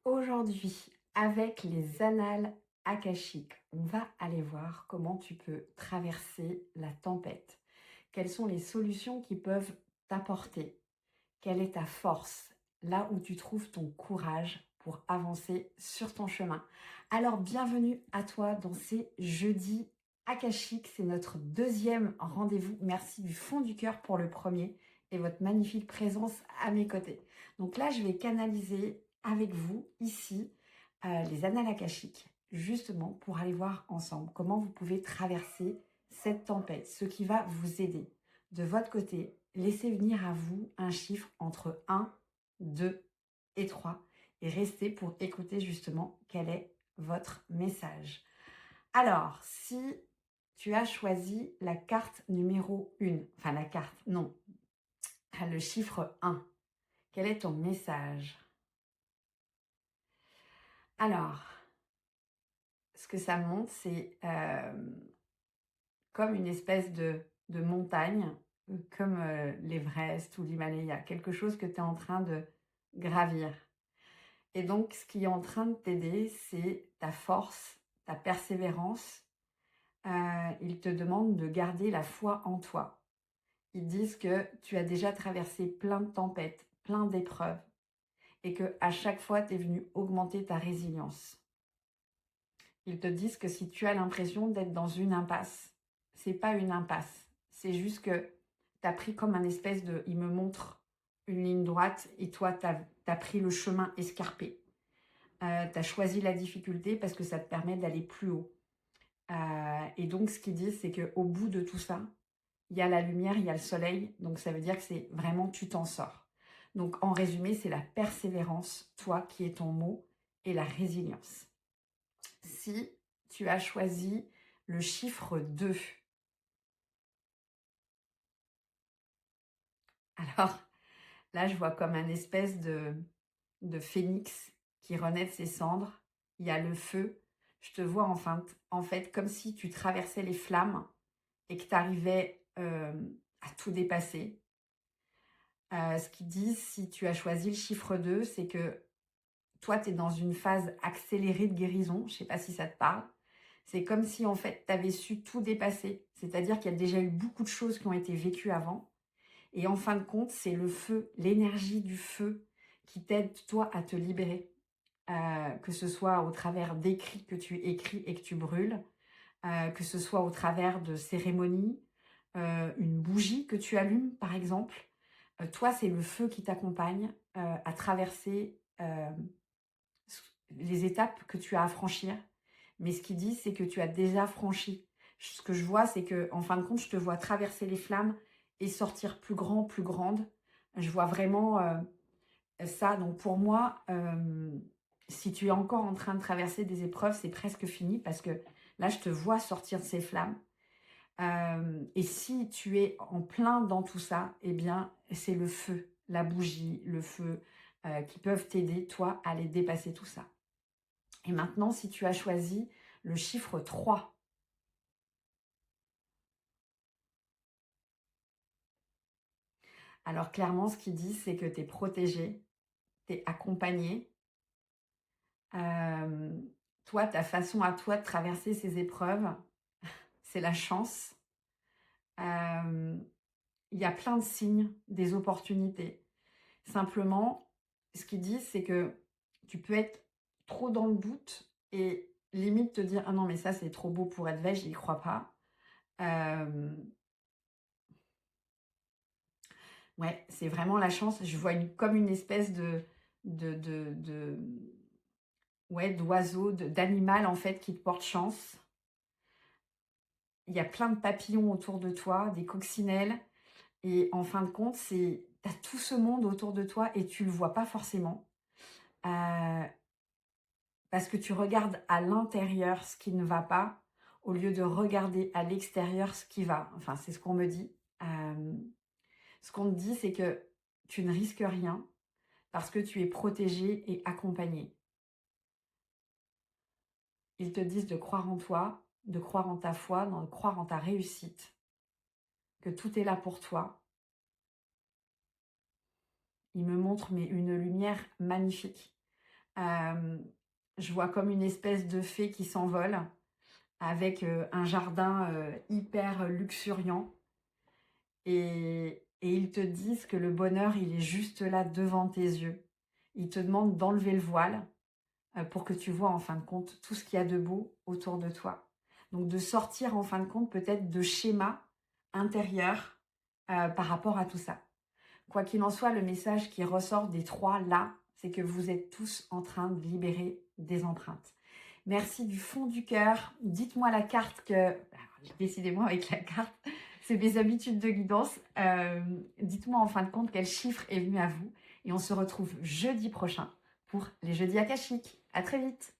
Aujourd'hui, avec les annales akashiques, on va aller voir comment tu peux traverser la tempête. Quelles sont les solutions qui peuvent t'apporter? Quelle est ta force? Là où tu trouves ton courage pour avancer sur ton chemin. Alors, bienvenue à toi dans ces jeudis akashiques. C'est notre deuxième rendez-vous. Merci du fond du cœur pour le premier et votre magnifique présence à mes côtés. Donc là, je vais canaliser avec vous ici les annales akashiques, justement pour aller voir ensemble comment vous pouvez traverser cette tempête, ce qui va vous aider. De votre côté, laissez venir à vous un chiffre entre 1, 2 et 3 et restez pour écouter justement quel est votre message. Alors, si tu as choisi la carte numéro 1, enfin la carte, non, le chiffre 1, quel est ton message? Alors, ce que ça montre, c'est comme une espèce de montagne, comme l'Everest ou l'Himalaya, quelque chose que tu es en train de gravir. Et donc, ce qui est en train de t'aider, c'est ta force, ta persévérance. Ils te demandent de garder la foi en toi. Ils disent que tu as déjà traversé plein de tempêtes, plein d'épreuves, et que à chaque fois, tu es venu augmenter ta résilience. Ils te disent que si tu as l'impression d'être dans une impasse, c'est pas une impasse. C'est juste que tu as pris comme un espèce de... Il me montre une ligne droite et toi, tu as pris le chemin escarpé. Tu as choisi la difficulté parce que ça te permet d'aller plus haut. Et donc, ce qu'ils disent, c'est qu'au bout de tout ça, il y a la lumière, il y a le soleil. Donc, ça veut dire que c'est vraiment, tu t'en sors. Donc, en résumé, c'est la persévérance, toi, qui est ton mot, et la résilience. Si tu as choisi le chiffre 2, alors là, je vois comme un espèce de phénix qui renaît de ses cendres. Il y a le feu. Je te vois en fait comme si tu traversais les flammes et que tu arrivais à tout dépasser. Ce qu'ils disent, si tu as choisi le chiffre 2, c'est que toi, tu es dans une phase accélérée de guérison. Je ne sais pas si ça te parle. C'est comme si, en fait, tu avais su tout dépasser. C'est-à-dire qu'il y a déjà eu beaucoup de choses qui ont été vécues avant. Et en fin de compte, c'est le feu, l'énergie du feu qui t'aide, toi, à te libérer. Que ce soit au travers d'écrits que tu écris et que tu brûles, que ce soit au travers de cérémonies, une bougie que tu allumes, par exemple. Toi, c'est le feu qui t'accompagne à traverser les étapes que tu as à franchir. Mais ce qu'il dit, c'est que tu as déjà franchi. Ce que je vois, c'est que en fin de compte, je te vois traverser les flammes et sortir plus grand, plus grande. Je vois vraiment ça. Donc pour moi, si tu es encore en train de traverser des épreuves, c'est presque fini parce que là, je te vois sortir de ces flammes. Et si tu es en plein dans tout ça, eh bien, c'est le feu, la bougie, le feu qui peuvent t'aider, toi, à aller dépasser tout ça. Et maintenant, si tu as choisi le chiffre 3, alors clairement, ce qu'il dit, c'est que tu es protégé, tu es accompagné. Euh, Toi, ta façon à toi de traverser ces épreuves, c'est la chance. Euh, Il y a plein de signes, des opportunités. Simplement, ce qu'ils disent, c'est que tu peux être trop dans le doute et limite te dire: «Ah non, mais ça, c'est trop beau pour être vrai, j'y crois pas». Hem, ouais, c'est vraiment la chance. Je vois comme une espèce de ouais, d'oiseau, d'animal, en fait, qui te porte chance. Il y a plein de papillons autour de toi, des coccinelles et en fin de compte, tu as tout ce monde autour de toi et tu le vois pas forcément. Heu Parce que tu regardes à l'intérieur ce qui ne va pas, au lieu de regarder à l'extérieur ce qui va. Enfin, c'est ce qu'on me dit. Ce qu'on te dit, c'est que tu ne risques rien parce que tu es protégé et accompagné. Ils te disent de croire en toi, de croire en ta foi, de croire en ta réussite, que tout est là pour toi. Ils me montrent mais une lumière magnifique. Je vois comme une espèce de fée qui s'envole avec un jardin hyper luxuriant. Et ils te disent que le bonheur, il est juste là devant tes yeux. Ils te demandent d'enlever le voile pour que tu vois en fin de compte tout ce qu'il y a de beau autour de toi. Donc de sortir en fin de compte peut-être de schémas intérieurs par rapport à tout ça. Quoi qu'il en soit, le message qui ressort des trois là, c'est que vous êtes tous en train de libérer des empreintes. Merci du fond du cœur. Dites-moi la carte que... Alors, décidément avec la carte, c'est mes habitudes de guidance. Dites-moi en fin de compte quel chiffre est venu à vous. Et on se retrouve jeudi prochain pour les jeudis akashiques. À très vite.